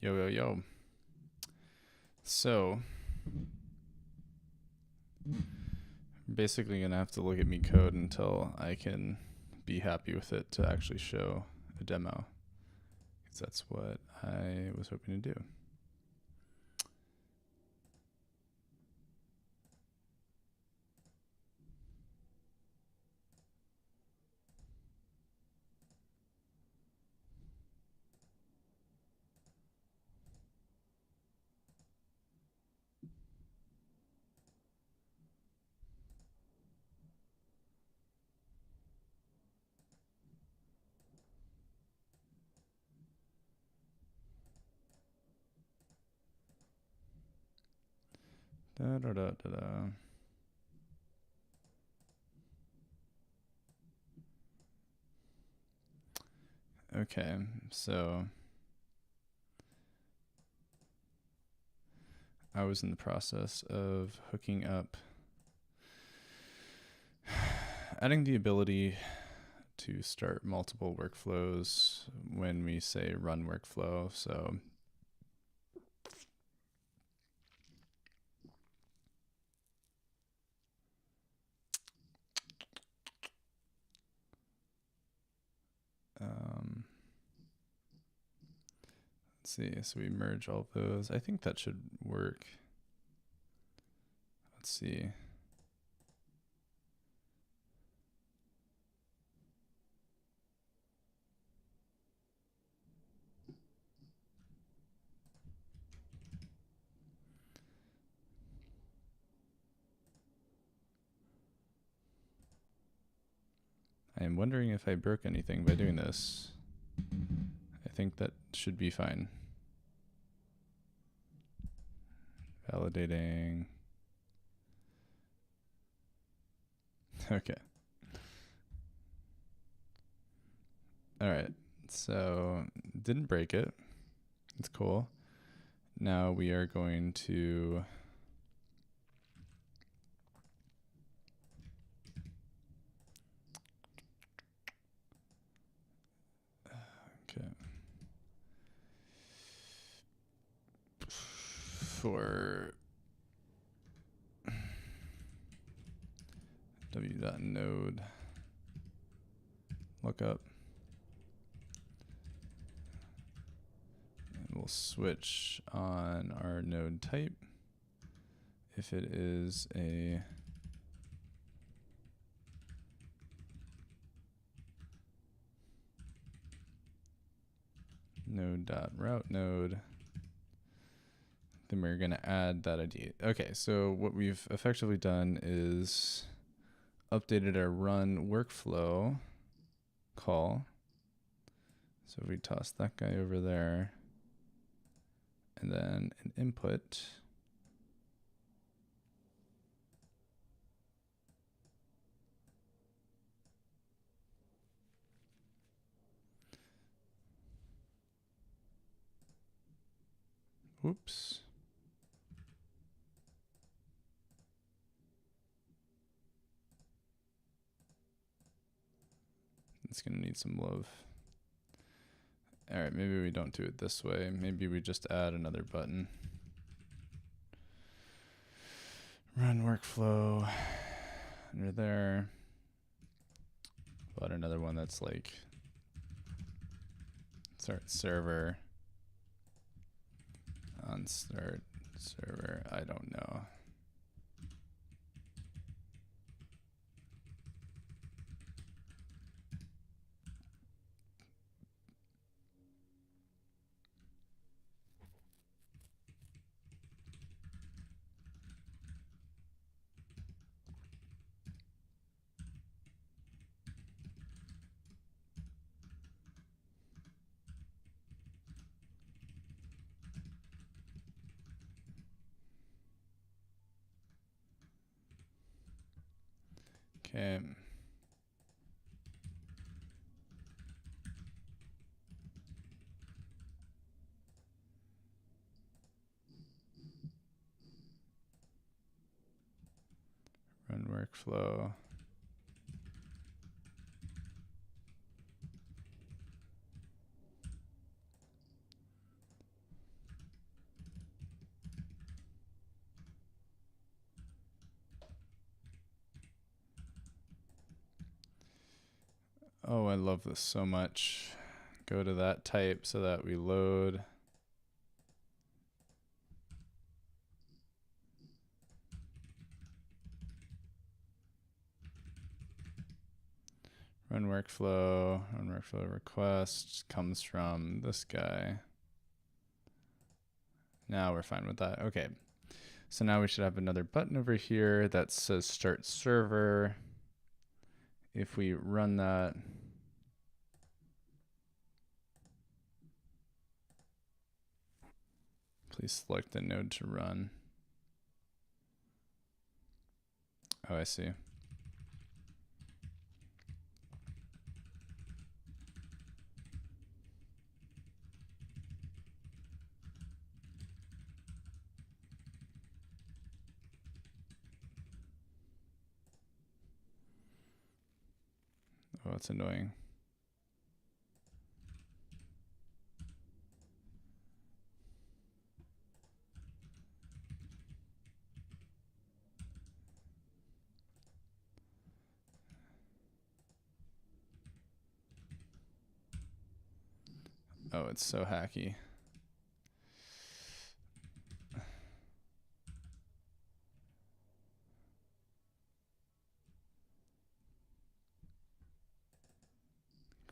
Yo, yo, yo. So, basically gonna have to look at me code until I can be happy with it to actually show a demo. Because that's what I was hoping to do. Da da da da da. Okay, so I was in the process of hooking up, adding the ability to start multiple workflows when we say run workflow. So let's see, so we merge all of those. I think that should work. Let's see. I am wondering if I broke anything by doing this. I think that should be fine. Validating. Okay. All right. So didn't break it. It's cool. Now we are going to for w.node lookup. And we'll switch on our node type. If it is a node.route node, then we're going to add that ID. Okay, so what we've effectively done is updated our run workflow call. So if we toss that guy over there, and then an input, whoops. It's going to need some love. All right, maybe we don't do it this way. Maybe we just add another button. Run workflow under there. But another one that's like start server on start server. I don't know. Okay. Run workflow. Oh, I love this so much. Go to that type so that we load. Run workflow request comes from this guy. Now we're fine with that. Okay. So now we should have another button over here that says start server. If we run that, please select the node to run. Oh, I see. Oh, that's annoying. Oh, it's so hacky.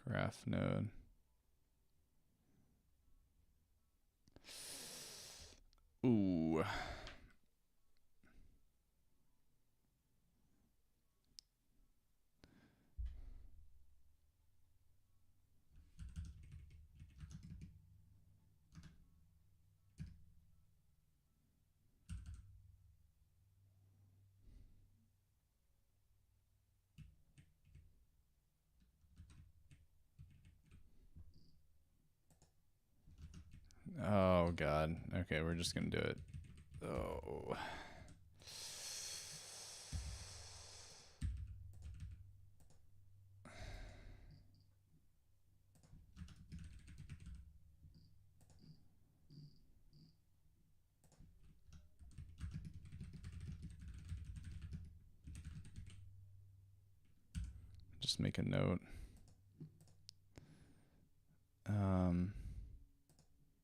Graph node. Ooh. Oh, God. Okay, we're just going to do it. Oh. Just make a note.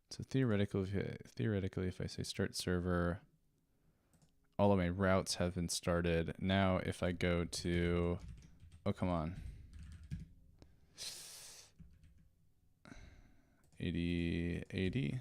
So theoretically, if I say start server, all of my routes have been started. Now, if I go to, oh, come on. 80.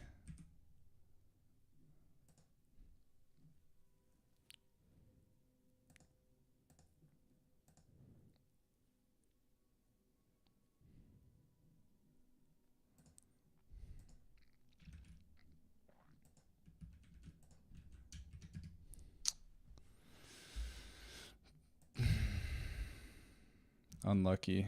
Unlucky.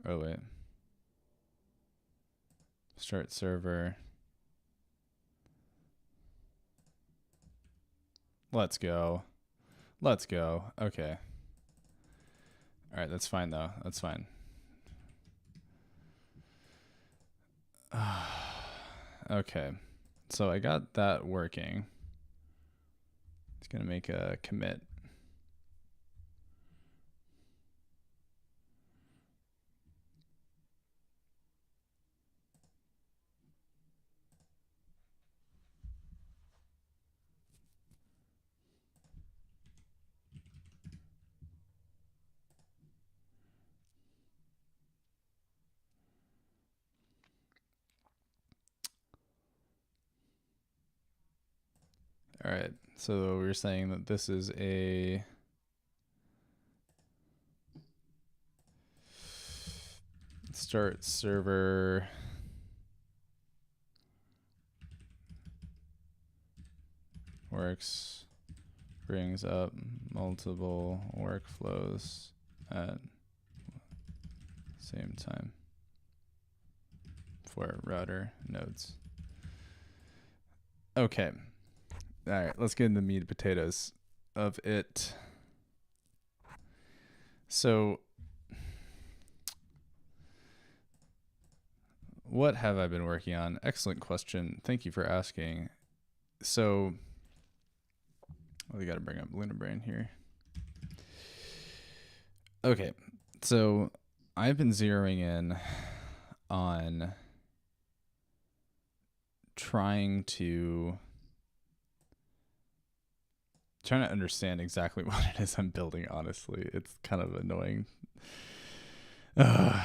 Oh, wait. Start server. Let's go. Let's go. Okay. All right, that's fine, though. That's fine. Okay. So I got that working. It's going to make a commit. All right, so we were saying that this is a start server works, brings up multiple workflows at same time for router nodes. Okay, All right, let's get into the meat and potatoes of it. So what have I been working on? Excellent question. Thank you for asking. So we got to bring up Luna Brain here. Okay, so I've been zeroing in on trying to understand exactly what it is I'm building, honestly. It's kind of annoying.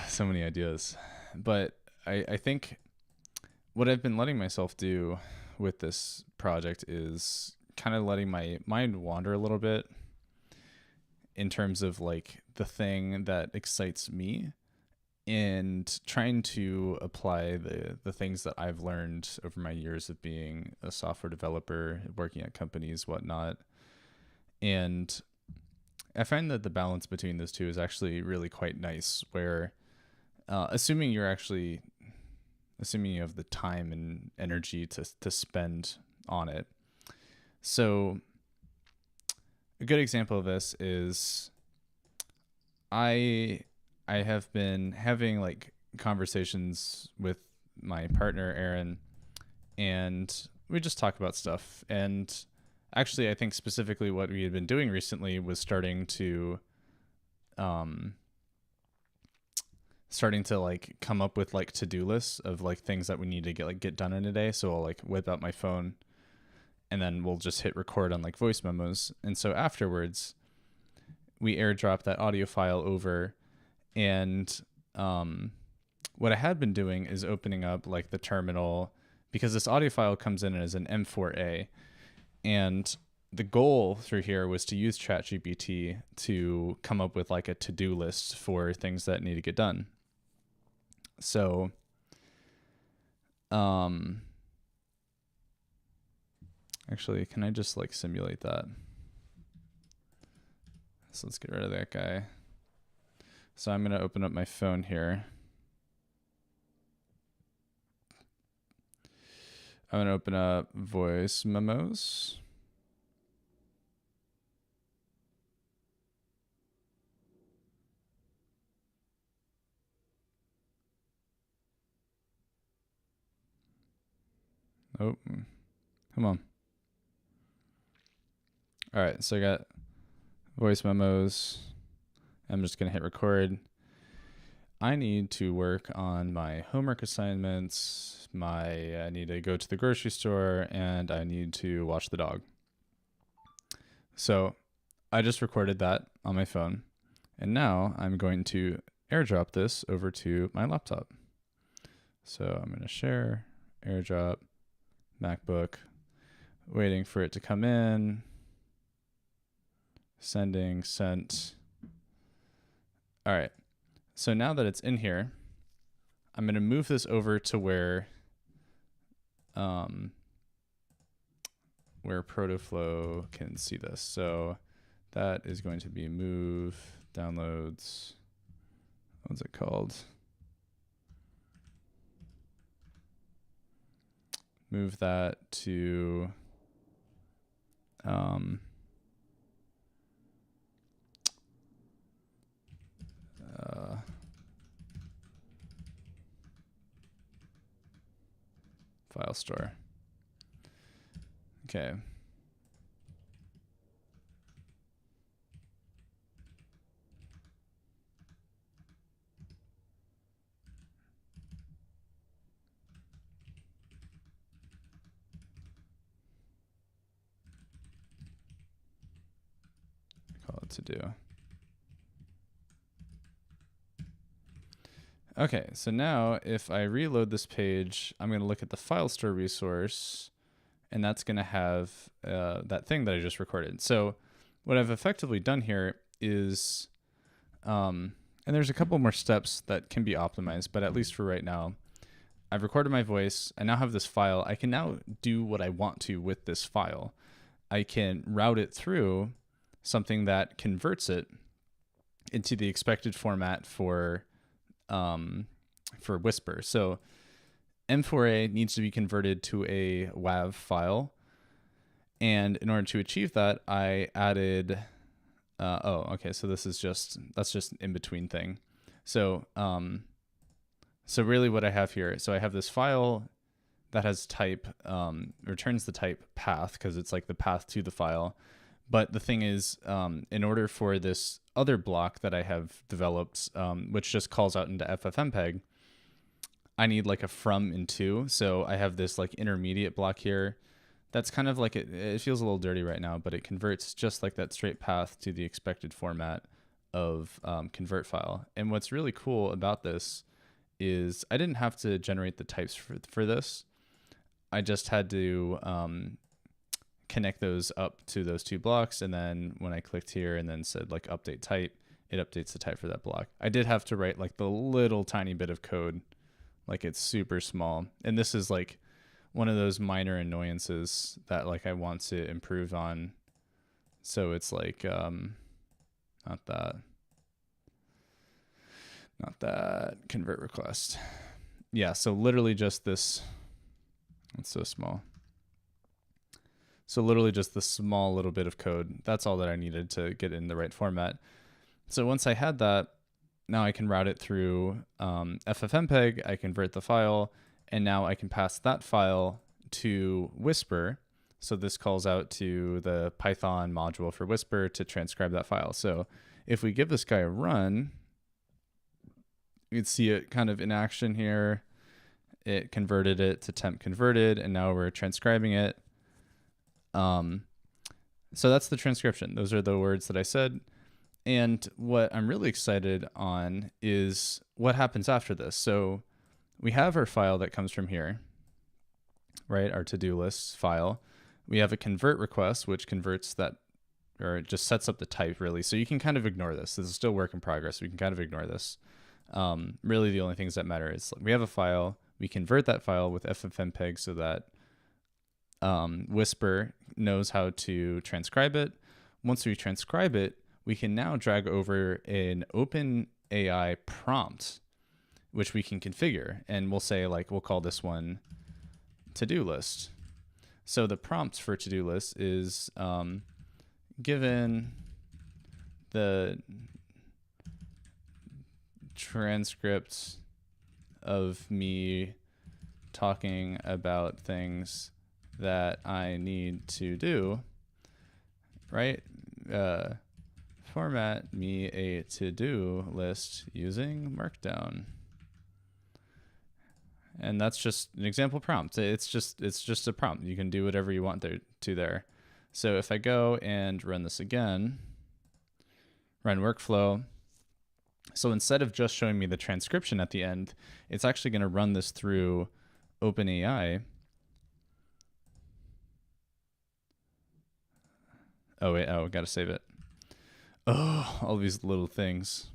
So many ideas. But I think what I've been letting myself do with this project is kind of letting my mind wander a little bit in terms of like the thing that excites me and trying to apply the things that I've learned over my years of being a software developer, working at companies, whatnot. And I find that the balance between those two is actually really quite nice, where assuming you have the time and energy to spend on it. So a good example of this is I have been having like conversations with my partner, Aaron, and we just talk about stuff. And actually, I think specifically what we had been doing recently was starting to like come up with like to-do lists of like things that we need to get done in a day. So I'll like whip out my phone and then we'll just hit record on like voice memos. And so afterwards we airdrop that audio file over, and what I had been doing is opening up like the terminal, because this audio file comes in as an M4A, and the goal through here was to use ChatGPT to come up with like a to-do list for things that need to get done. So actually, can I just like simulate that? So let's get rid of that guy. So I'm going to open up my phone here. I'm going to open up voice memos. Oh, come on. All right, so I got voice memos. I'm just going to hit record. I need to work on my homework assignments. I need to go to the grocery store, and I need to watch the dog. So I just recorded that on my phone, and now I'm going to airdrop this over to my laptop. So I'm going to share, airdrop, MacBook, waiting for it to come in, sending, sent. All right. So now that it's in here, I'm going to move this over to where protoflow can see this. So that is going to be move downloads. What's it called? Move that to file store. Okay. Call it to do. Okay, so now if I reload this page, I'm going to look at the file store resource, and that's going to have that thing that I just recorded. So what I've effectively done here is, and there's a couple more steps that can be optimized, but at least for right now, I've recorded my voice. I now have this file. I can now do what I want to with this file. I can route it through something that converts it into the expected format for Whisper. So M4A needs to be converted to a WAV file, And in order to achieve that, I added, okay, so that's just in between thing. So, so really what I have here, so I have this file that has type, returns the type path because it's like the path to the file. But the thing is, in order for this other block that I have developed, which just calls out into FFmpeg, I need like a from and to. So I have this like intermediate block here. That's kind of like, it feels a little dirty right now, but it converts just like that straight path to the expected format of convert file. And what's really cool about this is I didn't have to generate the types for this. I just had to connect those up to those two blocks. And then when I clicked here and then said like update type, it updates the type for that block. I did have to write like the little tiny bit of code, like it's super small. And this is like one of those minor annoyances that like I want to improve on. So it's like, not that convert request. Yeah. So literally just this, it's so small. So literally just this small little bit of code. That's all that I needed to get in the right format. So once I had that, now I can route it through FFmpeg, I convert the file, and now I can pass that file to Whisper. So this calls out to the Python module for Whisper to transcribe that file. So if we give this guy a run, you can see it kind of in action here. It converted it to temp converted, and now we're transcribing it. So that's the transcription. Those are the words that I said. And what I'm really excited on is what happens after this. So we have our file that comes from here, right? Our to-do list file. We have a convert request, which converts that, or it just sets up the type really. So you can kind of ignore this. This is still work in progress. We can kind of ignore this. Really the only things that matter is we have a file, we convert that file with FFmpeg so that Whisper knows how to transcribe it. Once we transcribe it, we can now drag over an OpenAI prompt, which we can configure. And we'll say like, we'll call this one to-do list. So the prompt for to-do list is given the transcript of me talking about things that I need to do, right? Format me a to-do list using Markdown. And that's just an example prompt. It's just a prompt. You can do whatever you want there. So if I go and run this again, run workflow. So instead of just showing me the transcription at the end, it's actually going to run this through OpenAI. Oh wait, got to save it. Oh, all these little things.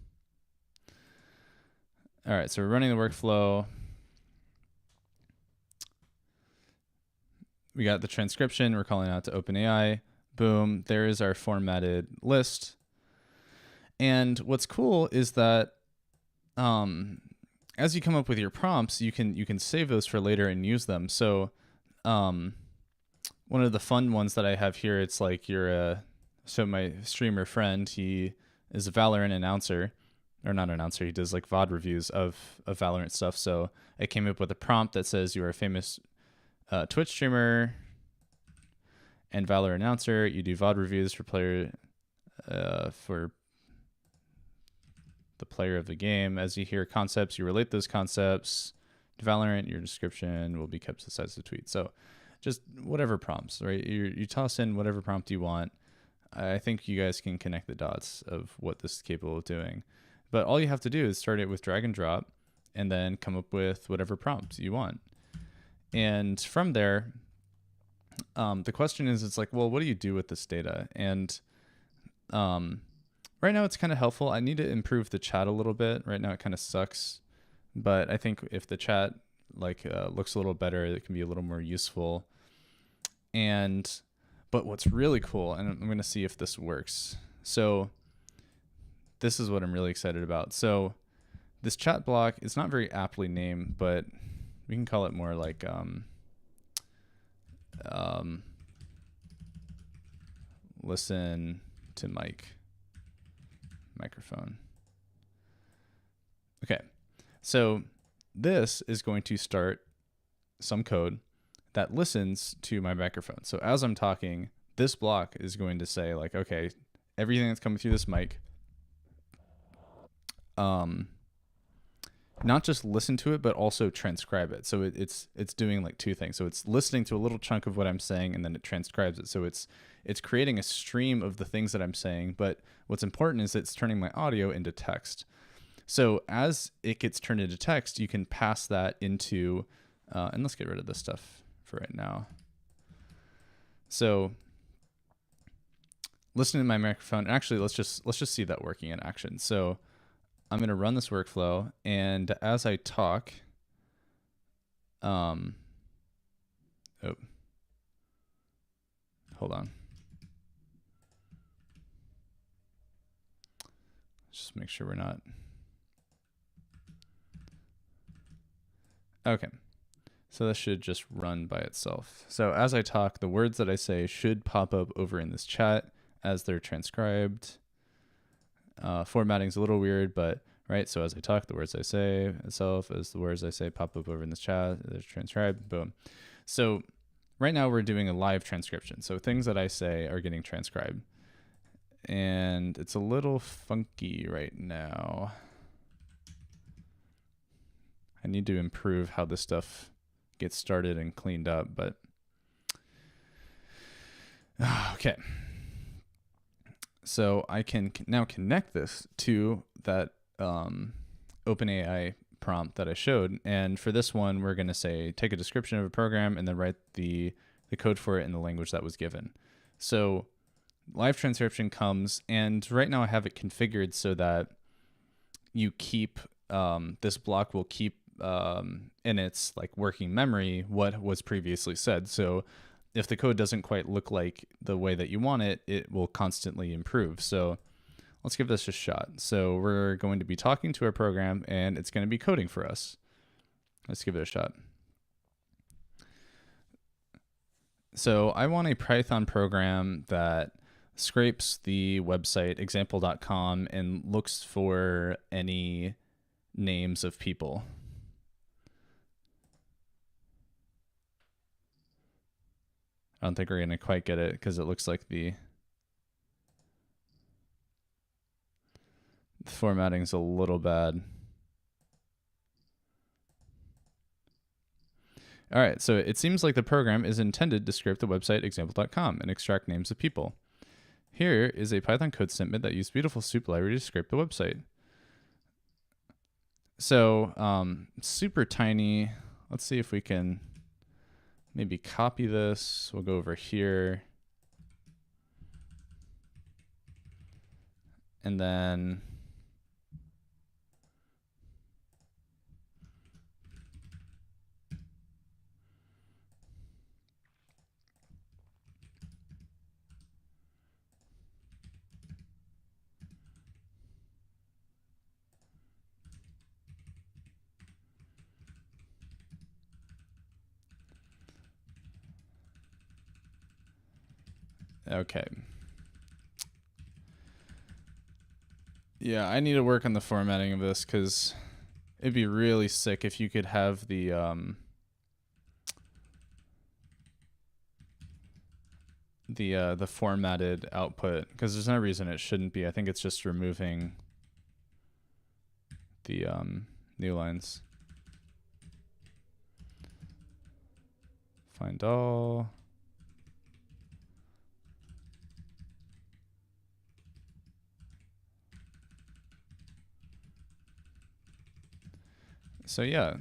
All right, so we're running the workflow. We got the transcription. We're calling out to OpenAI. Boom, there is our formatted list. And what's cool is that as you come up with your prompts, you can save those for later and use them. So one of the fun ones that I have here, it's like so my streamer friend, he is a Valorant announcer, or not announcer, he does like VOD reviews of Valorant stuff. So I came up with a prompt that says you are a famous Twitch streamer and Valorant announcer. You do VOD reviews for the player of the game. As you hear concepts, you relate those concepts to Valorant. Your description will be kept to the size of the tweet. So just whatever prompts, right? You toss in whatever prompt you want. I think you guys can connect the dots of what this is capable of doing. But all you have to do is start it with drag and drop and then come up with whatever prompt you want. And from there, the question is, it's like, well, what do you do with this data? And right now it's kind of helpful. I need to improve the chat a little bit. Right now it kind of sucks. But I think if the chat looks a little better, it can be a little more useful. But what's really cool, and I'm going to see if this works. So this is what I'm really excited about. So this chat block is not very aptly named, but we can call it more like listen to microphone. Okay, so this is going to start some code that listens to my microphone. So as I'm talking, this block is going to say like, okay, everything that's coming through this mic, not just listen to it, but also transcribe it. So it's doing like two things. So it's listening to a little chunk of what I'm saying, and then it transcribes it. So it's creating a stream of the things that I'm saying. But what's important is it's turning my audio into text. So as it gets turned into text, you can pass that into, and let's get rid of this stuff for right now. So listening to my microphone, actually, let's just see that working in action. So I'm going to run this workflow, and as I talk, hold on. Just make sure we're not. Okay. So this should just run by itself. So as I talk, the words that I say should pop up over in this chat as they're transcribed. Formatting's a little weird, but right. So as I talk, the words I say itself as the words I say pop up over in this chat. They're transcribed. Boom. So right now we're doing a live transcription. So things that I say are getting transcribed, and it's a little funky right now. I need to improve how this stuff gets started and cleaned up, but okay. So I can now connect this to that OpenAI prompt that I showed. And for this one, we're going to say, take a description of a program and then write the code for it in the language that was given. So live transcription comes, and right now I have it configured so that you keep, this block will keep in its like working memory what was previously said. So if the code doesn't quite look like the way that you want it, it will constantly improve. So let's give this a shot. So we're going to be talking to our program, and it's going to be coding for us. Let's give it a shot. So I want a Python program that scrapes the website example.com and looks for any names of people. I don't think we're going to quite get it because it looks like the formatting's a little bad. All right, so it seems like the program is intended to scrape the website example.com and extract names of people. Here is a Python code snippet that used beautiful soup library to scrape the website. So super tiny. Let's see if we can maybe copy this. We'll go over here. And then okay. Yeah, I need to work on the formatting of this because it'd be really sick if you could have the formatted output, because there's no reason it shouldn't be. I think it's just removing the new lines. Find all. So yeah,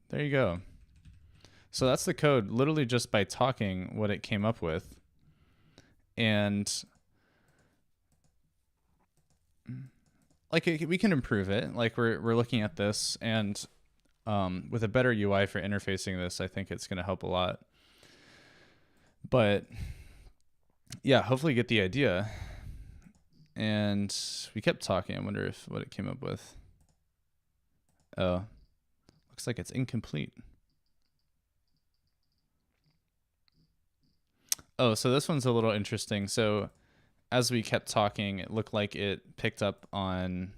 there you go. So that's the code, literally just by talking what it came up with. And like we can improve it. Like we're looking at this, and with a better UI for interfacing this, I think it's going to help a lot. But yeah, hopefully you get the idea. And we kept talking. I wonder what it came up with. Oh, looks like it's incomplete. Oh, so this one's a little interesting. So as we kept talking, it looked like it picked up on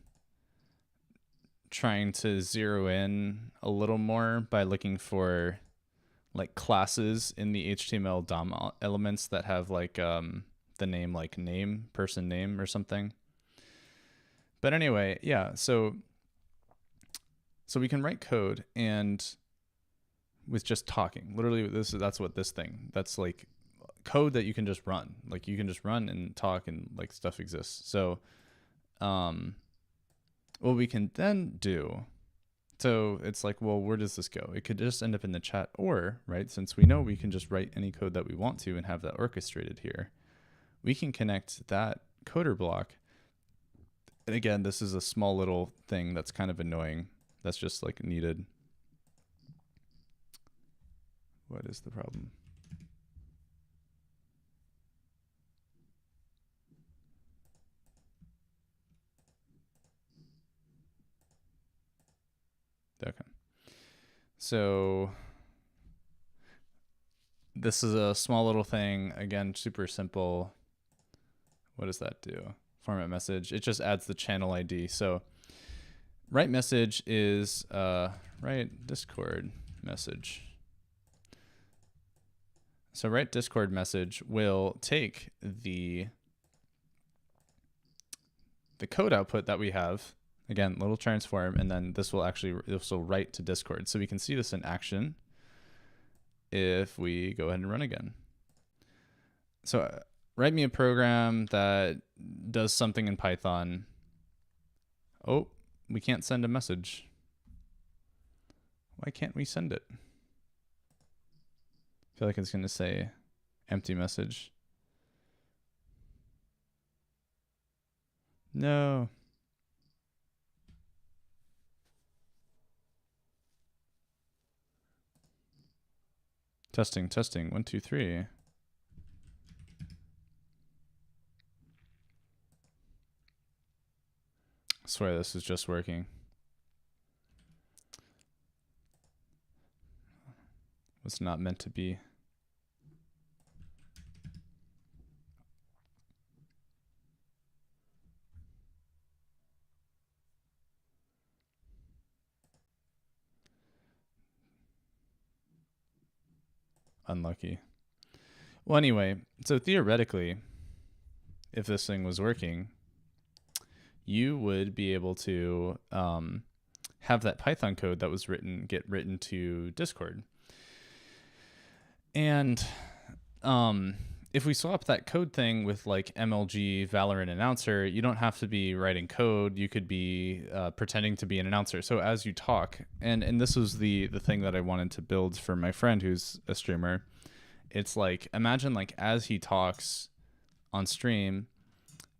trying to zero in a little more by looking for like classes in the HTML DOM elements that have like the name, like name, person name or something. But anyway, yeah, so we can write code and with just talking. Literally that's what this thing. That's like code that you can just run. Like you can just run and talk and like stuff exists. So what we can then do, so it's like, well, where does this go? It could just end up in the chat, or, right, since we know we can just write any code that we want to and have that orchestrated here, we can connect that coder block. And again, this is a small little thing that's kind of annoying. That's just like needed. What is the problem? Okay. So this is a small little thing. Again, super simple. What does that do? Format message. It just adds the channel ID. So write message is write Discord message. So write Discord message will take the code output that we have. Again, little transform, and then this will write to Discord. So we can see this in action if we go ahead and run again. So write me a program that does something in Python. Oh, we can't send a message. Why can't we send it? I feel like it's going to say empty message. No. Testing, testing, 1, 2, 3. I swear this is just working. Was not meant to be. Unlucky. Well, anyway, so theoretically, if this thing was working, you would be able to have that Python code that was get written to Discord. And if we swap that code thing with like MLG Valorant announcer, you don't have to be writing code. You could be pretending to be an announcer. So as you talk, and this was the thing that I wanted to build for my friend who's a streamer. It's like, imagine like as he talks on stream,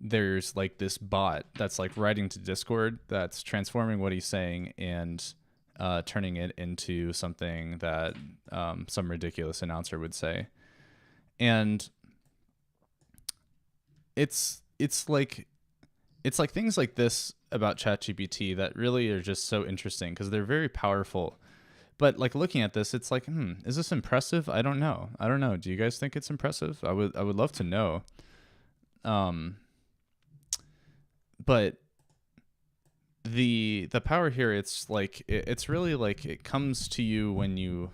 there's like this bot that's like writing to Discord that's transforming what he's saying and turning it into something that some ridiculous announcer would say. And it's like things like this about ChatGPT that really are just so interesting because they're very powerful. But like looking at this, it's like, is this impressive? I don't know. Do you guys think it's impressive? I would love to know. But the power here, it's like it's really like it comes to you when you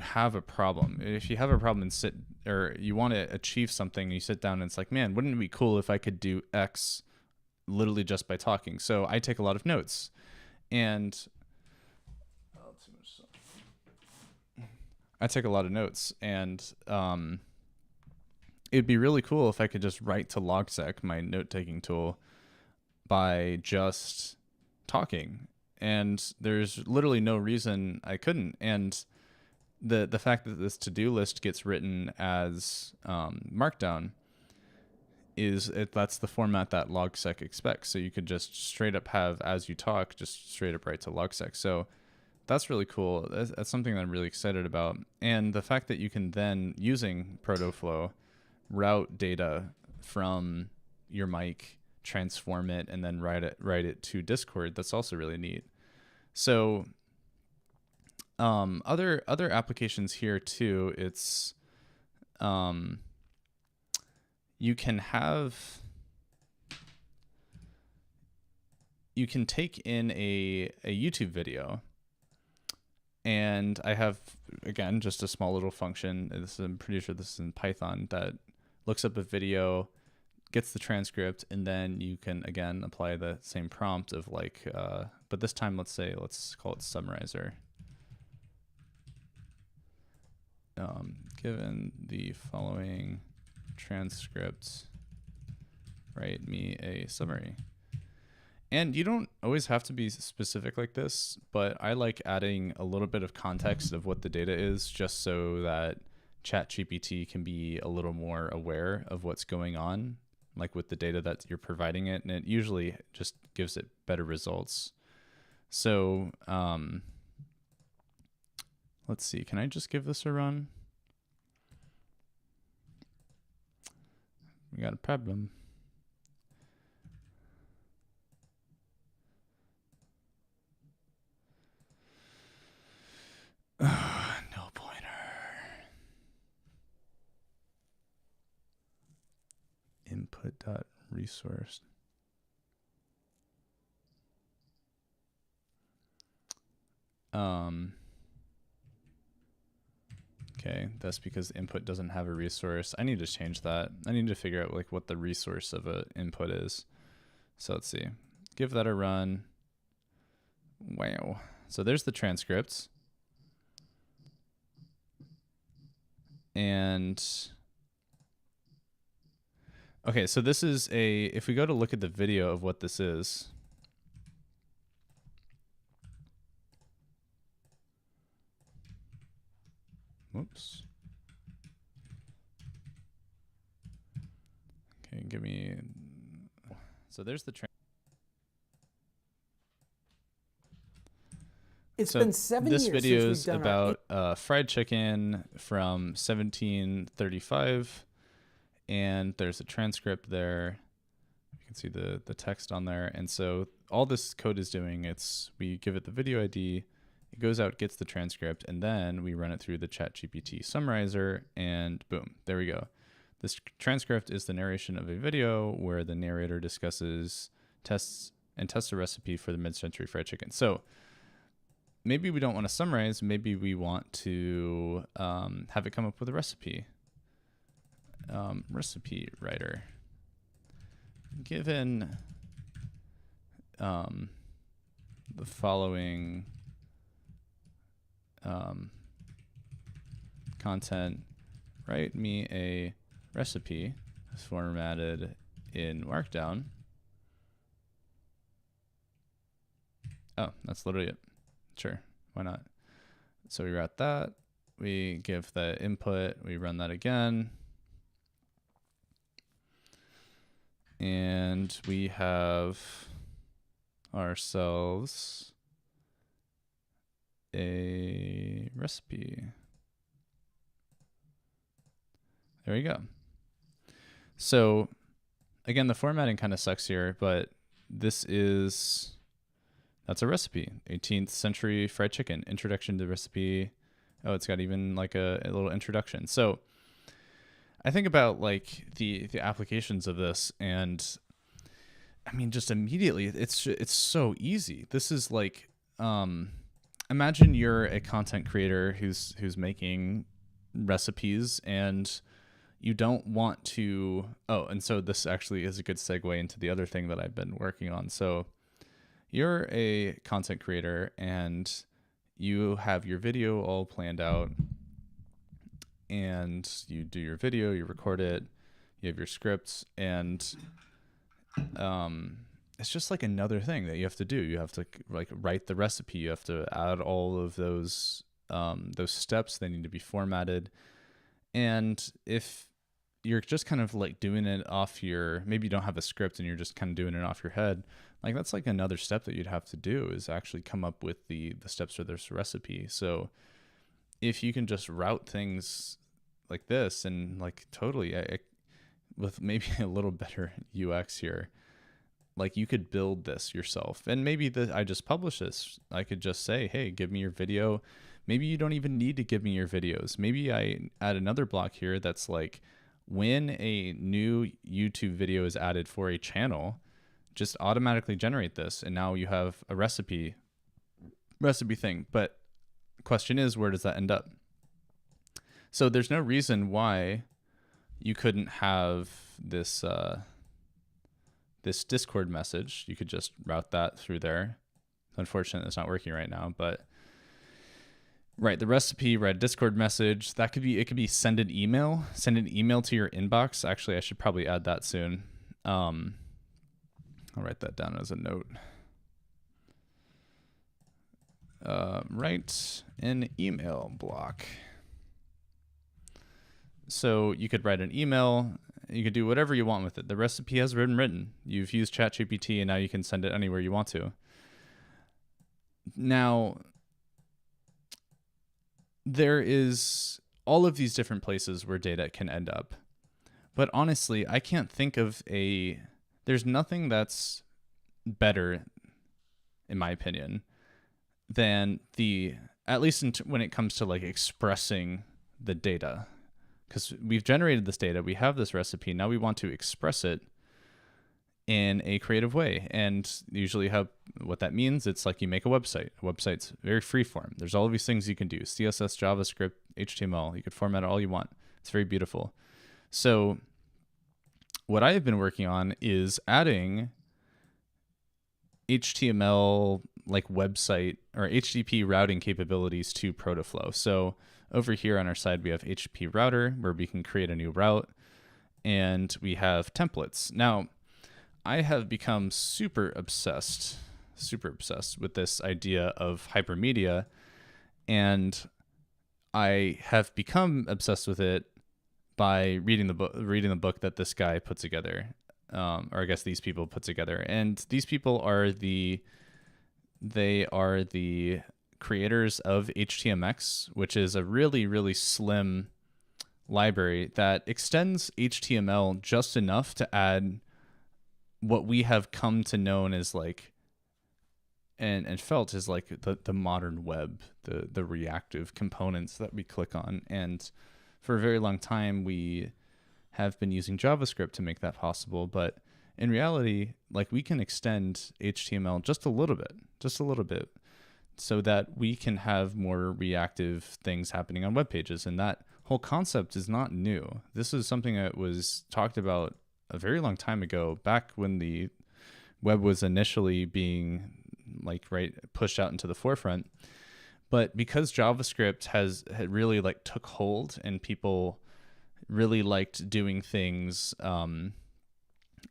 have a problem. If you have a problem and or you want to achieve something, you sit down and it's like, man, wouldn't it be cool if I could do X literally just by talking? So I take a lot of notes, and it'd be really cool if I could just write to Logsec, my note-taking tool, by just talking. And there's literally no reason I couldn't. And the fact that this to-do list gets written as Markdown that's the format that Logsec expects. So you could just straight up have, as you talk, just straight up write to Logsec. So that's really cool. That's something that I'm really excited about. And the fact that you can then, using protoflow, route data from your mic, transform it, and then write it to Discord, that's also really neat. So other applications here too, it's you can take in a YouTube video, and I have, again, just a small little function. I'm pretty sure this is in Python, that looks up a video, gets the transcript, and then you can, again, apply the same prompt of like, but this time, let's call it summarizer. Given the following transcripts, write me a summary. And you don't always have to be specific like this, but I like adding a little bit of context of what the data is, just so that ChatGPT can be a little more aware of what's going on, like with the data that you're providing it, and it usually just gives it better results. So let's see, can I just give this a run? We got a problem. No pointer. Input.resource. Okay, that's because input doesn't have a resource. I need to change that. I need to figure out like what the resource of an input is. So let's see. Give that a run. Wow. So there's the transcripts. And okay, so this is if we go to look at the video of what this is, whoops. Okay, give me, so there's the It's been 7 years. This video is about fried chicken from 1735, and there's a transcript there. You can see the text on there. And so all this code is doing, we give it the video ID, it goes out, gets the transcript, and then we run it through the ChatGPT summarizer, and boom, there we go. This transcript is the narration of a video where the narrator discusses tests a recipe for the mid-century fried chicken. So maybe we don't want to summarize. Maybe we want to have it come up with a recipe. Recipe writer. Given the following content, write me a recipe formatted in Markdown. Oh, that's literally it. Sure, why not? So we route that, we give the input, we run that again, and we have ourselves a recipe. There we go. So again, the formatting kind of sucks here, but that's a recipe. 18th century fried chicken, introduction to the recipe. Oh, it's got even like a little introduction. So I think about like the applications of this, and I mean, just immediately, it's so easy. This is like, imagine you're a content creator who's making recipes, and you don't want to, and so this actually is a good segue into the other thing that I've been working on. So you're a content creator and you have your video all planned out, and you do your video, you record it, you have your scripts, and it's just like another thing that you have to do. You have to like write the recipe. You have to add all of those steps. They need to be formatted. And if you're just kind of like doing it off maybe you don't have a script and you're just kind of doing it off your head, like that's like another step that you'd have to do, is actually come up with the steps for this recipe. So if you can just route things like this, and like totally with maybe a little better UX here, like you could build this yourself. And maybe I just publish this. I could just say, hey, give me your video. Maybe you don't even need to give me your videos. Maybe I add another block here that's like, when a new YouTube video is added for a channel, just automatically generate this. And now you have a recipe thing. But the question is, where does that end up? So there's no reason why you couldn't have this this Discord message. You could just route that through there. Unfortunately, it's not working right now, but the recipe, write a Discord message. It could be send an email to your inbox. Actually, I should probably add that soon. I'll write that down as a note. Write an email block. So you could write an email. You could do whatever you want with it. The recipe has been written. You've used ChatGPT, and now you can send it anywhere you want to. Now, there is all of these different places where data can end up. But honestly, I can't think of there's nothing that's better, in my opinion, than at least when it comes to like expressing the data. Because we've generated this data, we have this recipe, now we want to express it in a creative way. And usually what that means, it's like you make a website. A website's very free form. There's all of these things you can do: CSS, JavaScript, HTML. You could format it all you want. It's very beautiful. So what I have been working on is adding HTML like website or HTTP routing capabilities to protoflow. So over here on our side, we have HTTP router where we can create a new route, and we have templates. Now, I have become super obsessed with this idea of hypermedia, and I have become obsessed with it by reading the book that this guy put together, or I guess these people put together. And these people are the creators of HTMX, which is a really, really slim library that extends HTML just enough to add what we have come to know as like and felt is like the modern web, the reactive components that we click on. And for a very long time, we have been using JavaScript to make that possible. But in reality, like, we can extend HTML just a little bit, so that we can have more reactive things happening on web pages. And that whole concept is not new. This is something that was talked about a very long time ago, back when the web was initially being pushed out into the forefront. But because JavaScript had really like took hold, and people really liked doing things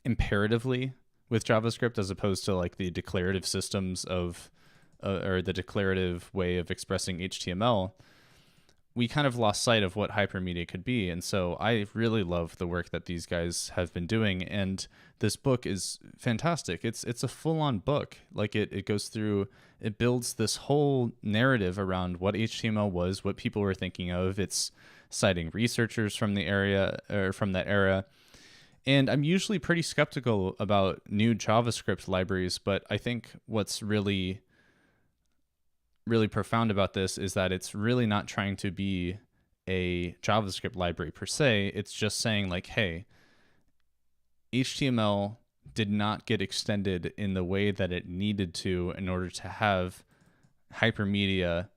imperatively with JavaScript, as opposed to like the declarative systems of or the declarative way of expressing HTML, we kind of lost sight of what hypermedia could be. And so I really love the work that these guys have been doing. And this book is fantastic. It's a full-on book. Like, it goes through, it builds this whole narrative around what HTML was, what people were thinking of. It's citing researchers from the area, or from that era. And I'm usually pretty skeptical about new JavaScript libraries, but I think what's really profound about this is that it's really not trying to be a JavaScript library per se. It's just saying like, hey, HTML did not get extended in the way that it needed to in order to have hypermedia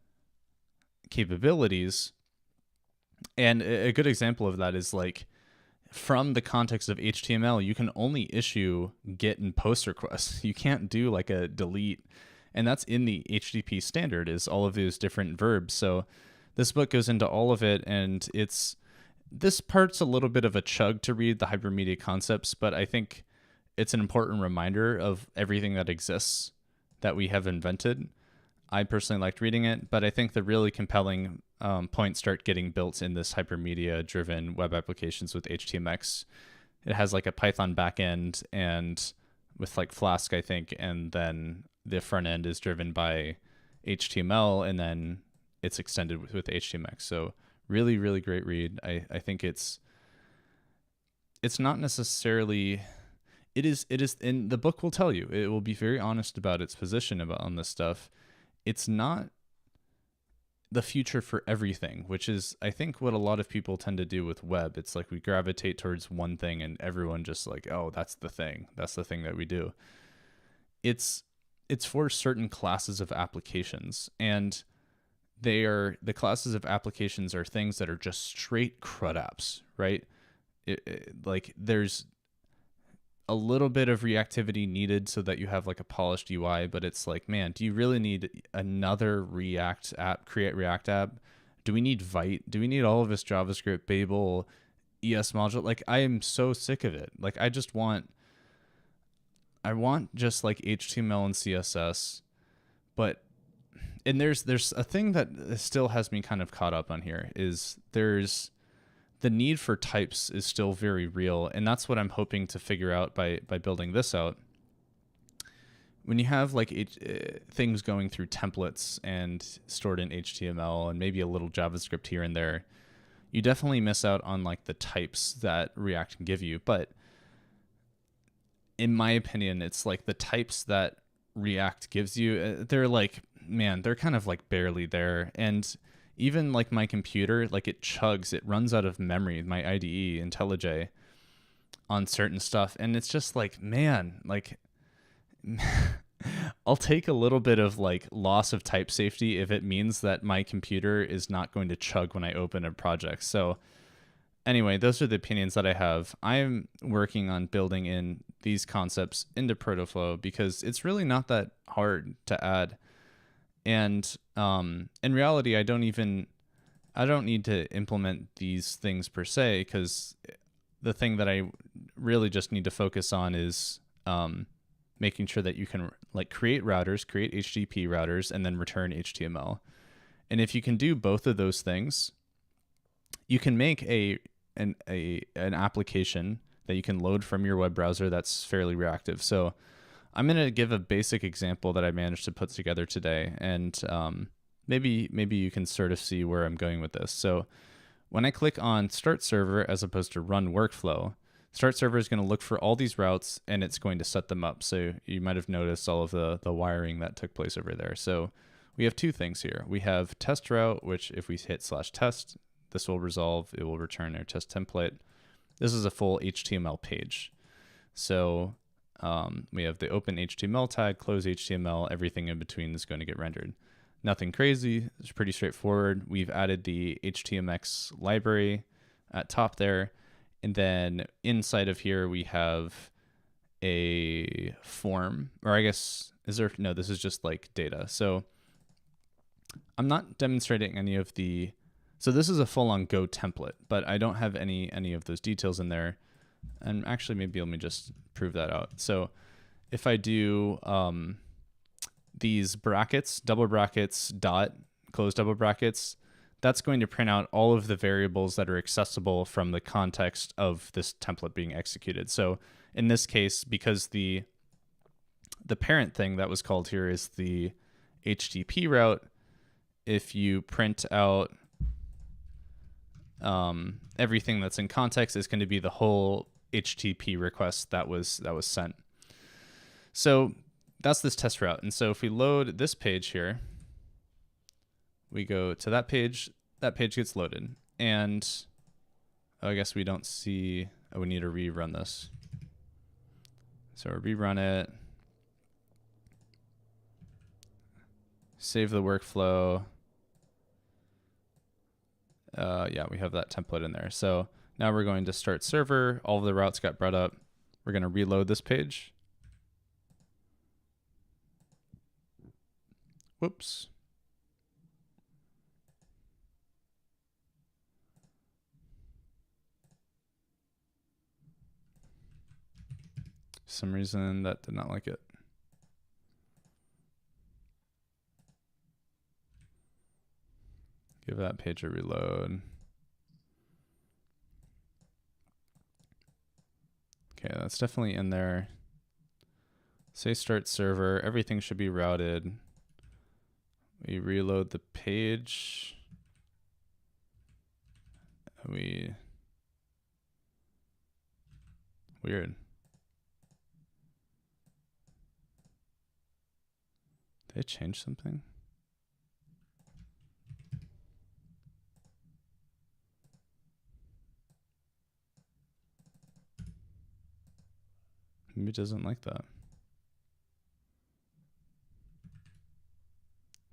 capabilities. And a good example of that is, like, from the context of HTML, you can only issue get and post requests. You can't do like a delete. And that's in the HTTP standard, is all of those different verbs. So this book goes into all of it, and this part's a little bit of a chug to read, the hypermedia concepts, but I think it's an important reminder of everything that exists that we have invented. I personally liked reading it, but I think the really compelling points start getting built in this hypermedia-driven web applications with HTMX. It has like a Python backend and with like Flask, I think, and then the front end is driven by HTML, and then it's extended with HTMX. So really, really great read. I think it's not necessarily, it is, and the book will tell you, it will be very honest about its position on this stuff. It's not the future for everything, which is, I think, what a lot of people tend to do with web. It's like we gravitate towards one thing and everyone just like, oh, that's the thing. That's the thing that we do. It's for certain classes of applications, and the classes of applications are things that are just straight CRUD apps, right? Like there's a little bit of reactivity needed so that you have like a polished UI, but it's like, man, do you really need another React app, create React app? Do we need Vite? Do we need all of this JavaScript, Babel, ES module? Like, I am so sick of it. Like, I want just like HTML and CSS, but, and there's a thing that still has me kind of caught up on here is there's the need for types is still very real. And that's what I'm hoping to figure out by building this out. When you have like things going through templates and stored in HTML and maybe a little JavaScript here and there, you definitely miss out on like the types that React can give you. But in my opinion, it's like the types that React gives you, they're like, man, they're kind of like barely there. And even like my computer, like it chugs, it runs out of memory, my IDE, IntelliJ, on certain stuff. And it's just like, man, like I'll take a little bit of like loss of type safety if it means that my computer is not going to chug when I open a project. So anyway, those are the opinions that I have. I'm working on building in these concepts into protoflow because it's really not that hard to add. And in reality, I don't need to implement these things per se, because the thing that I really just need to focus on is making sure that you can like create routers, create HTTP routers, and then return HTML. And if you can do both of those things, you can make an application that you can load from your web browser that's fairly reactive. So I'm going to give a basic example that I managed to put together today, and maybe you can sort of see where I'm going with this. So when I click on Start Server as opposed to Run Workflow, Start Server is going to look for all these routes and it's going to set them up. So you might have noticed all of the wiring that took place over there. So we have two things here. We have test route, which if we hit /test, this will resolve. It will return our test template. This is a full HTML page. So we have the open HTML tag, close HTML, everything in between is going to get rendered. Nothing crazy, it's pretty straightforward. We've added the HTMX library at top there. And then inside of here, we have a form, or I guess, no, this is just like data. So I'm not demonstrating any of so this is a full on Go template, but I don't have any of those details in there. And actually, maybe let me just prove that out. So if I do these brackets, double brackets, dot, close double brackets, that's going to print out all of the variables that are accessible from the context of this template being executed. So in this case, because the parent thing that was called here is the HTTP route, if you print out everything that's in context, is going to be the whole HTTP request that was sent. So that's this test route. And so if we load this page here, we go to that page gets loaded. And I guess we don't see, we need to rerun this. So rerun it, save the workflow. Yeah, we have that template in there. So now we're going to start server. All of the routes got brought up. We're going to reload this page. Whoops. For some reason that did not like it. Give that page a reload. Okay, that's definitely in there. Say start server, everything should be routed. We reload the page. Weird. Did I change something? Maybe it doesn't like that.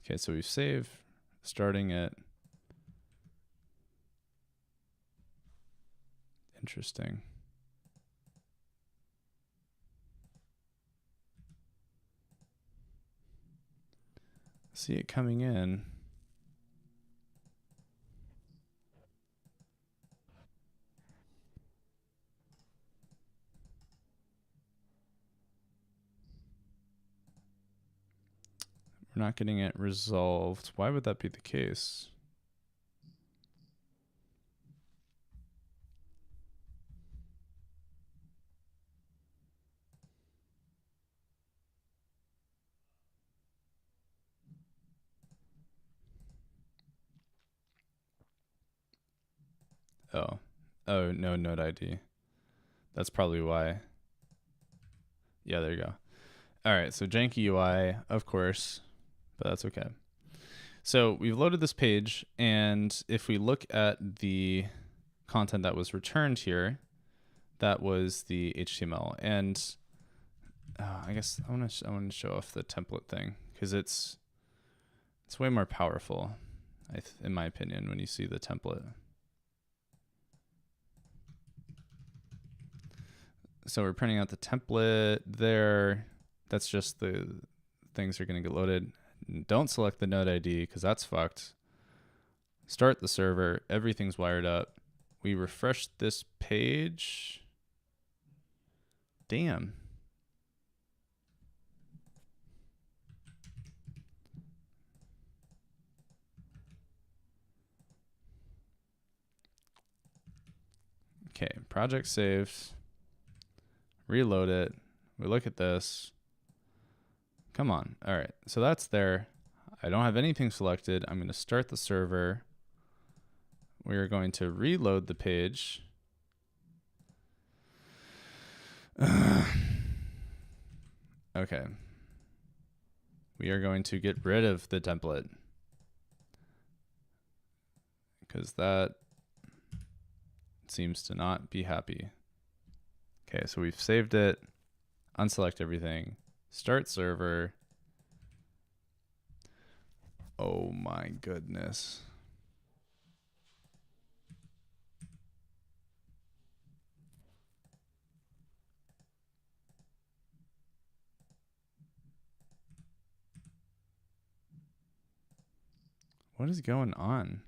Okay, so we save starting at. Interesting. See it coming in. We're not getting it resolved. Why would that be the case? Oh, no node ID. That's probably why. Yeah, there you go. All right, so janky UI, of course, but that's okay. So we've loaded this page, and if we look at the content that was returned here, that was the HTML. And I guess I want to show off the template thing because it's way more powerful, in my opinion, when you see the template. So we're printing out the template there. That's just the things are going to get loaded. Don't select the node ID because that's fucked. Start the server. Everything's wired up. We refresh this page. Damn. Okay, project saved. Reload it. We look at this. Come on. All right, so that's there. I don't have anything selected. I'm going to start the server. We are going to reload the page. Okay. We are going to get rid of the template because that seems to not be happy. Okay, so we've saved it, unselect everything, start server. Oh my goodness. What is going on?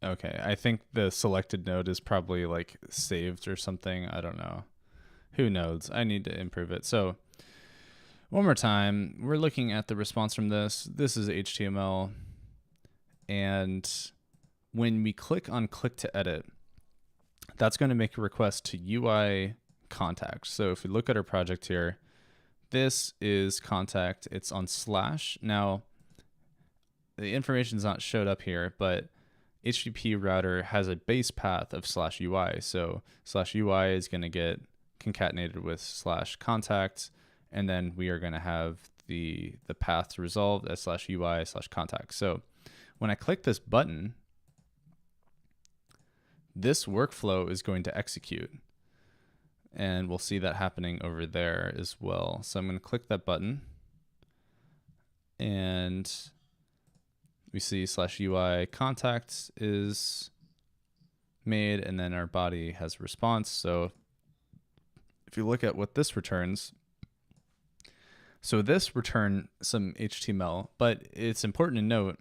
Okay, I think the selected node is probably like saved or something. I don't know. Who knows? I need to improve it. So one more time, we're looking at the response from this. This is HTML. And when we click on click to edit, that's going to make a request to UI contact. So if we look at our project here, this is contact. It's on slash. Now, the information's not showed up here, but HTTP router has a base path of slash UI. So slash UI is going to get concatenated with slash contact, and then we are going to have the path resolved as slash UI slash contact. So when I click this button, this workflow is going to execute. And we'll see that happening over there as well. So I'm going to click that button, and we see slash UI contact is made, and then our body has a response. So if you look at what this returns, so this returned some HTML, but it's important to note,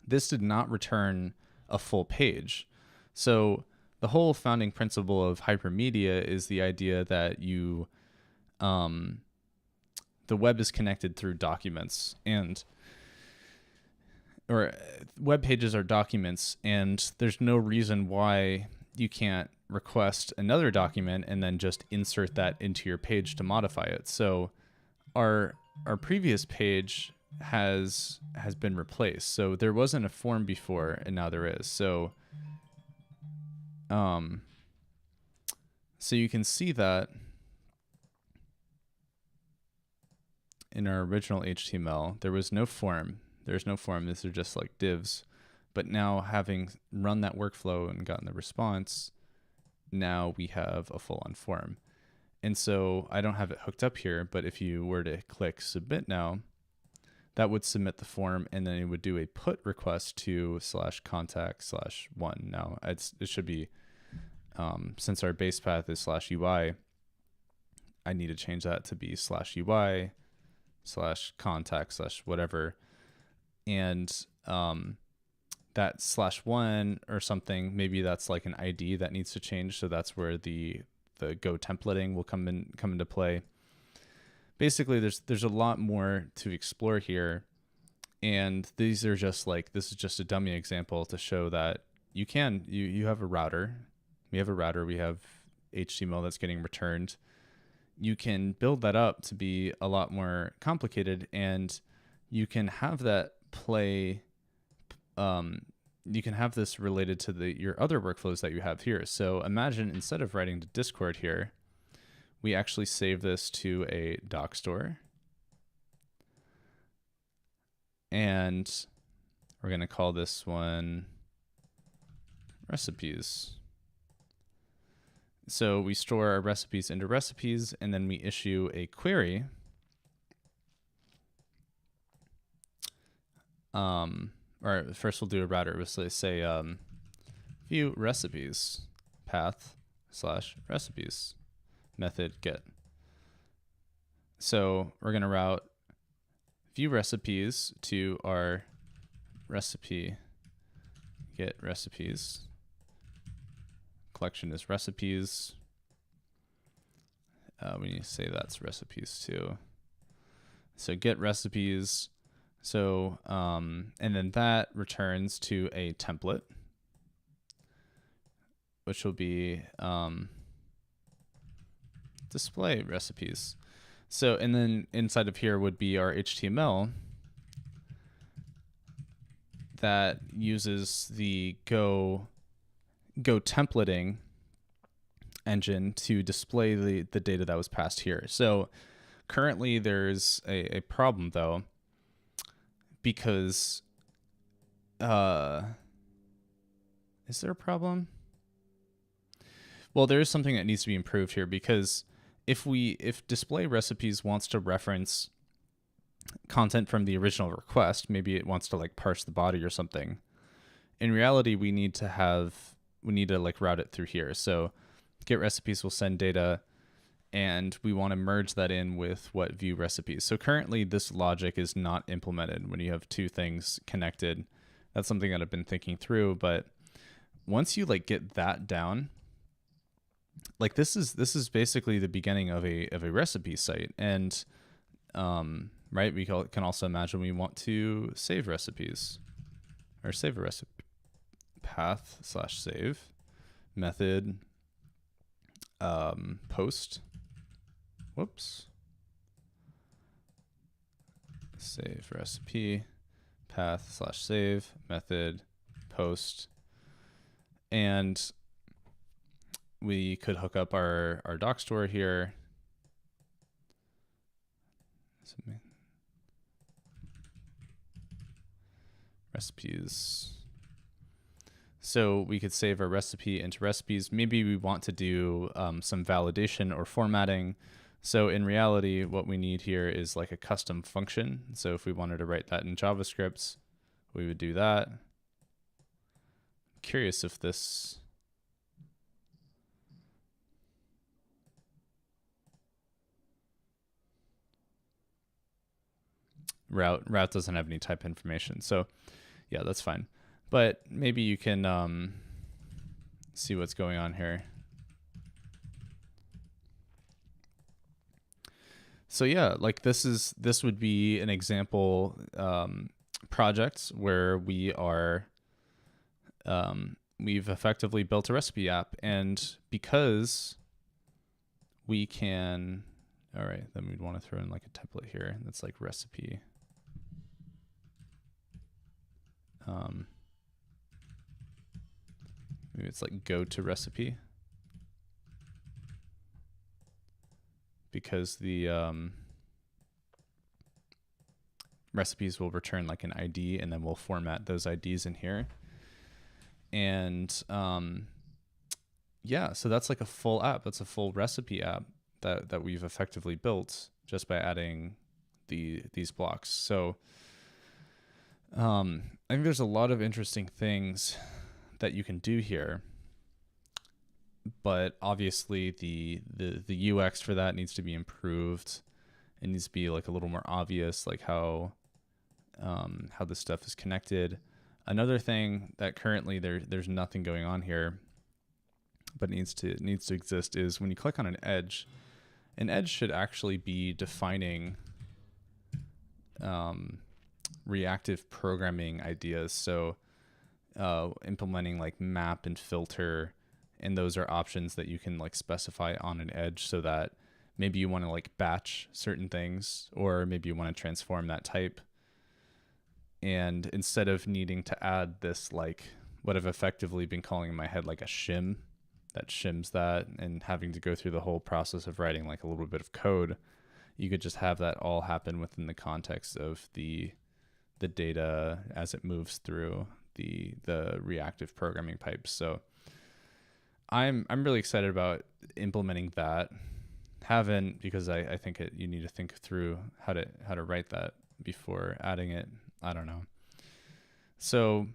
this did not return a full page. So the whole founding principle of hypermedia is the idea that you, the web is connected through documents, or web pages are documents, and there's no reason why you can't request another document and then just insert that into your page to modify it. So our previous page has been replaced. So there wasn't a form before, and now there is. So so you can see that in our original HTML, there was no form. There's no form. These are just like divs. But now, having run that workflow and gotten the response, now we have a full-on form. And so I don't have it hooked up here, but if you were to click submit now, that would submit the form, and then it would do a put request to /contact/1. Now it should be, since our base path is /UI, I need to change that to be /UI /contact/whatever. And that /1 or something, maybe that's like an ID that needs to change. So that's where the Go templating will come into play. Basically, there's a lot more to explore here, and these are just like, this is just a dummy example to show that you have a router. We have a router. We have HTML that's getting returned. You can build that up to be a lot more complicated, and you can have that play. You can have this related to your other workflows that you have here. So imagine, instead of writing to Discord here, we actually save this to a doc store. And we're going to call this one recipes. So we store our recipes into recipes, and then we issue a query. Or first we'll do a router. We'll say view recipes path /recipes method get. So we're going to route view recipes to our recipe get recipes. Collection is recipes. We need to say that's recipes too. So get recipes. So, and then that returns to a template, which will be display recipes. So, and then inside of here would be our HTML that uses the Go templating engine to display the data that was passed here. So currently there's a problem though, because is there a problem? Well, there is something that needs to be improved here, because if display recipes wants to reference content from the original request, maybe it wants to like parse the body or something. In reality, we need to like route it through here. So get recipes will send data, and we want to merge that in with what view recipes. So currently this logic is not implemented when you have two things connected. That's something that I've been thinking through, but once you like get that down, like this is basically the beginning of a recipe site. And right, we can also imagine we want to save recipes, or save a recipe path /save method post. Whoops. Save recipe path /save method post. And we could hook up our doc store here. Recipes. So we could save our recipe into recipes. Maybe we want to do some validation or formatting. So in reality, what we need here is like a custom function. So if we wanted to write that in JavaScript, we would do that. Curious if this route doesn't have any type information. So yeah, that's fine. But maybe you can see what's going on here. So yeah, like this would be an example project where we are we've effectively built a recipe app, and because we can, all right, then we'd want to throw in like a template here that's like recipe maybe it's like go to recipe, because the recipes will return like an ID, and then we'll format those IDs in here. And yeah, so that's like a full app. That's a full recipe app that we've effectively built just by adding these blocks. So I think there's a lot of interesting things that you can do here, but obviously the UX for that needs to be improved. It needs to be like a little more obvious, like how this stuff is connected. Another thing that currently there's nothing going on here, but needs to exist, is when you click on an edge should actually be defining reactive programming ideas. So implementing like map and filter, and those are options that you can like specify on an edge, so that maybe you want to like batch certain things, or maybe you want to transform that type. And instead of needing to add this, like what I've effectively been calling in my head like a shim that shims that, and having to go through the whole process of writing like a little bit of code, you could just have that all happen within the context of the data as it moves through the reactive programming pipes. So I'm really excited about implementing that. Haven't, because I think you need to think through how to write that before adding it. I don't know. So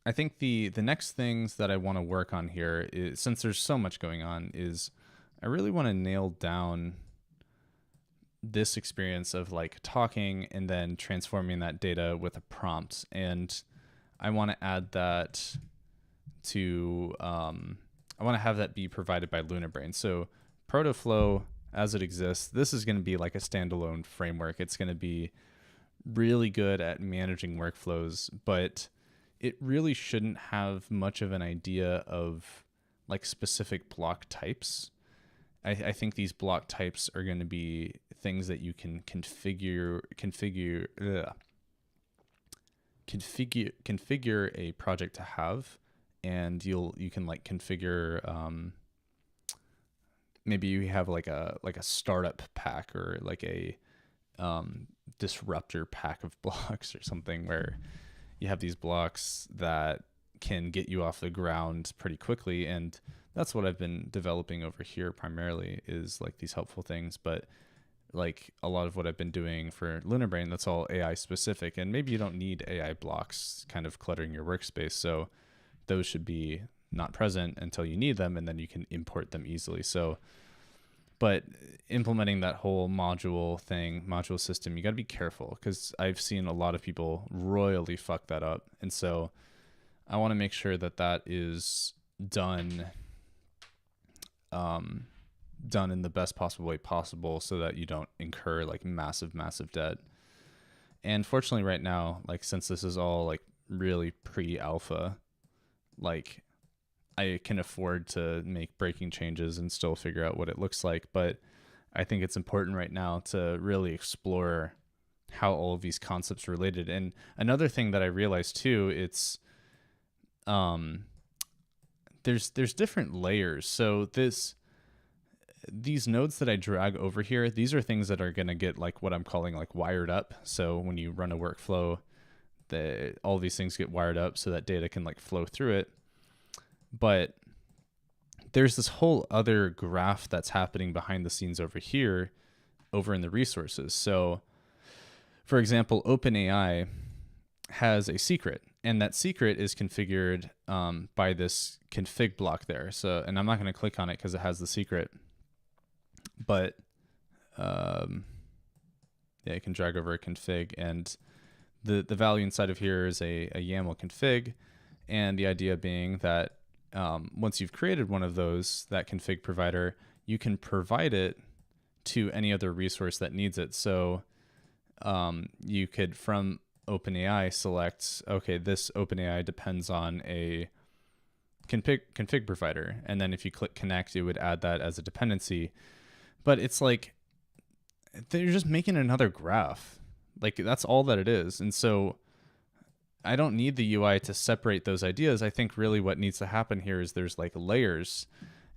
I think the next things that I want to work on here is, since there's so much going on, is I really want to nail down this experience of like talking and then transforming that data with a prompt. And I want to add that to, I want to have that be provided by LunaBrain. So protoflow as it exists, this is going to be like a standalone framework. It's going to be really good at managing workflows, but it really shouldn't have much of an idea of like specific block types. I think these block types are going to be things that you can configure a project to have, and you can like configure maybe you have like a startup pack, or like a disruptor pack of blocks or something, where you have these blocks that can get you off the ground pretty quickly. And that's what I've been developing over here primarily, is like these helpful things. But like a lot of what I've been doing for LunaBrain, that's all AI specific, and maybe you don't need AI blocks kind of cluttering your workspace. So those should be not present until you need them, and then you can import them easily. So, but implementing that whole module system, you got to be careful, because I've seen a lot of people royally fuck that up. And so I want to make sure that that is done in the best possible way possible, so that you don't incur like massive debt. And fortunately right now, like since this is all like really pre-alpha, like I can afford to make breaking changes and still figure out what it looks like. But I think it's important right now to really explore how all of these concepts are related. And another thing that I realized too, it's there's different layers. So these nodes that I drag over here, these are things that are going to get like what I'm calling like wired up. So when you run a workflow, all these things get wired up so that data can like flow through it. But there's this whole other graph that's happening behind the scenes over here, over in the resources. So for example, OpenAI has a secret, and that secret is configured by this config block there. So, and I'm not going to click on it because it has the secret, but yeah, you can drag over a config, and the value inside of here is a YAML config. And the idea being that once you've created one of those, that config provider, you can provide it to any other resource that needs it. So you could, from OpenAI, select, okay, this OpenAI depends on a config provider. And then if you click connect, it would add that as a dependency. But it's like, they're just making another graph. Like that's all that it is. And so I don't need the UI to separate those ideas. I think really what needs to happen here is there's like layers,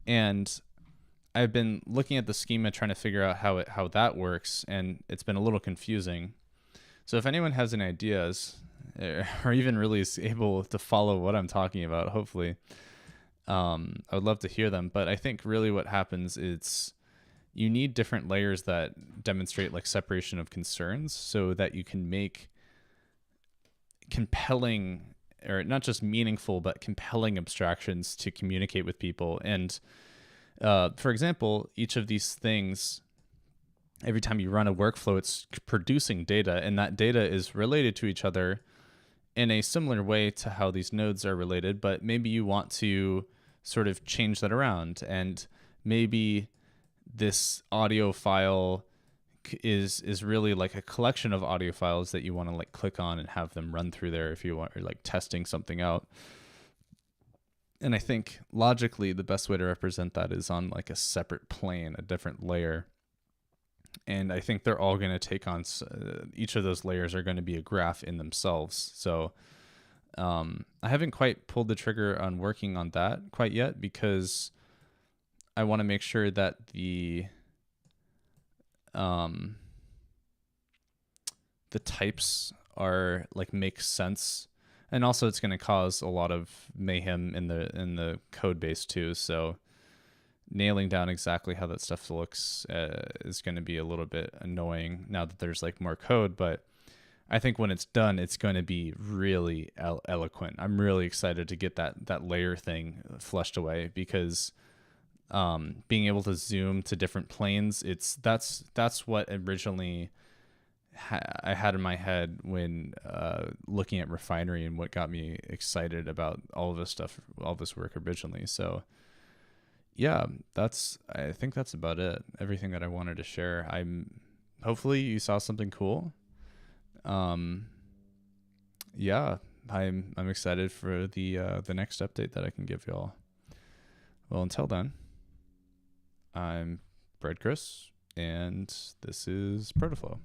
and I've been looking at the schema trying to figure out how that works, and it's been a little confusing. So if anyone has any ideas, or even really is able to follow what I'm talking about, hopefully, I would love to hear them. But I think really what happens is you need different layers that demonstrate like separation of concerns, so that you can make compelling, or not just meaningful, but compelling abstractions to communicate with people. And for example, each of these things, every time you run a workflow, it's producing data, and that data is related to each other in a similar way to how these nodes are related. But maybe you want to sort of change that around, and maybe this audio file is really like a collection of audio files that you want to like click on and have them run through there if you want, or like testing something out. And I think logically the best way to represent that is on like a separate plane, a different layer. And I think they're all going to take on, each of those layers are going to be a graph in themselves. So I haven't quite pulled the trigger on working on that quite yet, because I want to make sure that the types are like make sense, and also it's going to cause a lot of mayhem in the code base too. So nailing down exactly how that stuff looks is going to be a little bit annoying now that there's like more code. But I think when it's done, it's going to be really eloquent. I'm really excited to get that layer thing flushed away, because being able to zoom to different planes, that's what originally I had in my head when looking at Refinery, and what got me excited about all of this stuff, all this work originally. So yeah, I think that's about it. Everything that I wanted to share. Hopefully you saw something cool. Yeah, I'm excited for the next update that I can give y'all. Well, until then, I'm Bread Chris, and this is Protoflow.